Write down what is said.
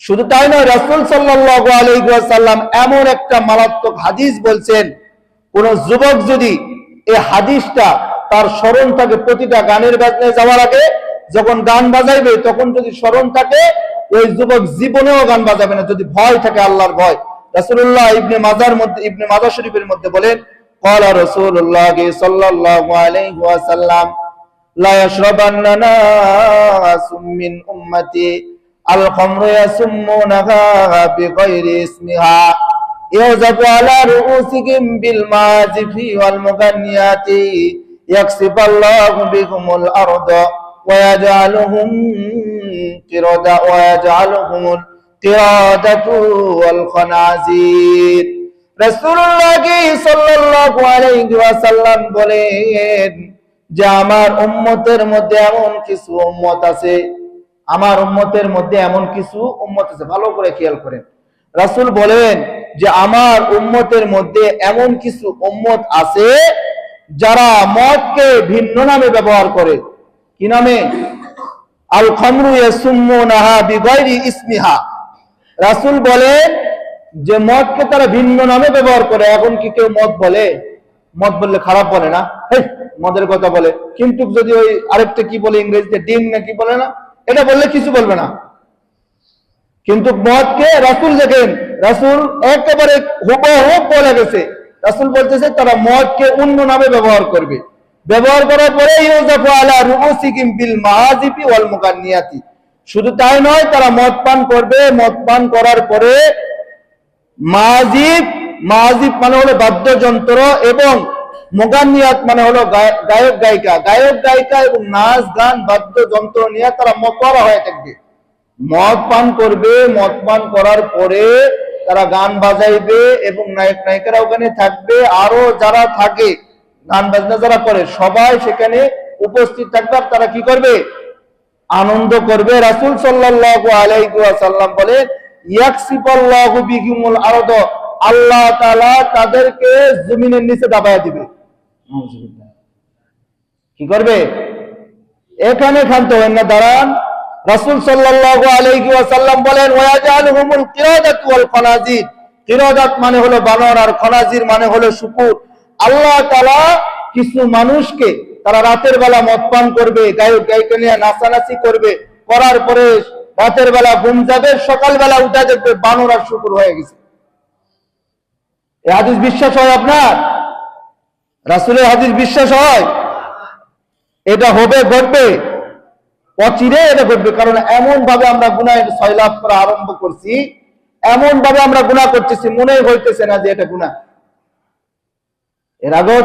শুধু তাই নয়, রাসূল সাল্লাল্লাহু আলাইহি ওয়াসাল্লাম এমন একটা মারাত্মক হাদিস বলছেন, কোন যুবক যদি এই হাদিসটা তার স্মরণ থাকে, প্রতিটা গানের বাজনায় যাওয়ার আগে যখন গান বাজাইবে তখন যদি স্মরণ থাকে, ওই যুবক জীবনেও গান বাজাবে না, যদি ভয় থাকে, আল্লাহর ভয়। রাসূলুল্লাহ ইবনে মাজাহ শরীফের মধ্যে বলেন, ক্বালা রাসূলুল্লাহ সাল্লাল্লাহু আলাইহি ওয়াসাল্লাম লা ইয়াশরাবান্না নাসুম মিন উম্মতি আল খামরা ইয়াসুম্মুনাহা বিগাইরি ইসমিহা ইয়াযাবু আলা রুউসিহিম বিল মাজিফি ওয়াল মুগান্নিয়াতি ইয়াকসিফাল্লাহু বিহুমুল আরদা ওয়া ইয়াজআলুহুম কিরাদাতু ওয়াল খানাজির। রাসূলুল্লাহ সাল্লাল্লাহু আলাইহি ওয়াসাল্লাম বলেন যে আমার উম্মতের মধ্যে এমন কিছু উম্মত আছে, আমার উম্মতের মধ্যে এমন কিছু উম্মত আছে, ভালো করে খেয়াল করেন। রাসূল বলেন যে আমার উম্মতের মধ্যে এমন কিছু উম্মত আছে যারা মদকে ভিন্ন নামে ব্যবহার করে। কি নামে? আল খামরু ইয়াসুম্মুনাহা বিগাইরি ইসমিহা। রাসূল বলেন যে মদকে তারা ভিন্ন নামে ব্যবহার করে। এখন কি কেউ মদ বলে? মদ বললে খারাপ বলে না, মদের কথা বলে। কিন্তু যদি ওই আরেকটা কি বলে ইংরেজিতে, ডিং না কি বলে না, এটা বললে কিছু বলবে না। কিন্তু মদকে রাসূল দেখেন, রাসূল একেবারে হুবহু বলে গেছে। রাসূল বলতেছে তারা মদকে অন্য নামে ব্যবহার করবে। ব্যবহার করার পরে ইউযাফু আলা রুউসিহিম বিল মাআজিফি ওয়াল মুগান্নিয়াতি। শুধু তাই নয়, তারা মদ পান করবে। মদ পান করার পরে মাজিব মানে হলো বাদ্যযন্ত্র, এবং মুগান্নিয়াত মানে হলো গায়ক গায়িকা এবং নাচ গান বাদ্যযন্ত্র নিয়ে তারা মতওয়ারা হয়ে থাকবে। মদ পান করবে, মদ পান করার পরে তারা গান বাজাইবে এবং নায়ক নায়িকারা ওখানে থাকবে। আরো যারা থাকে, গান বাজনা যারা করে, সবাই সেখানে উপস্থিত থাকবে। আর তারা কি করবে? আনন্দ করবে। রাসূল সাল্লাল্লাহু আলাইহি ওয়াসাল্লাম বলেন, ইয়াকসিফাল্লাহু বিহিমুল আরদ, আল্লাহ তাআলা তাদেরকে জমিনের নিচে দাবায়া দিবে। কি করবে? এখানে ক্ষান্ত হন না, দাঁড়ান। রাসূল সাল্লাল্লাহু আলাইহি ওয়াসাল্লাম বলেন, ওয়ায়াজালুহুমুল কিরাদাতু ওয়াল খানাজির। কিরাদাত মানে হলো বানর, আর খানাজির মানে হলো শূকর। আল্লাহ তাআলা কিছু মানুষকে, তারা রাতের বেলা মদ পান করবে, গায়ক গায়িকা নিয়ে নাচানাচি করবে, করার পরে রাতের বেলা ঘুম যাবে, সকালবেলা উঠে দেখবে বানর আর শূকর হয়ে গেছে। এই হাদিস বিশ্বাস হয় আপনার? রাসূলের হাদিস বিশ্বাস হয়? এটা হবে, ঘটবে, অচিরে এটা ঘটবে। কারণ এমন ভাবে আমরা গুনাহ সয়লাভ করা আরম্ভ করছি, এমন ভাবে আমরা গুনাহ করতেছি, মনে হইতেছে না যে এটা গুনাহ। এর আগেও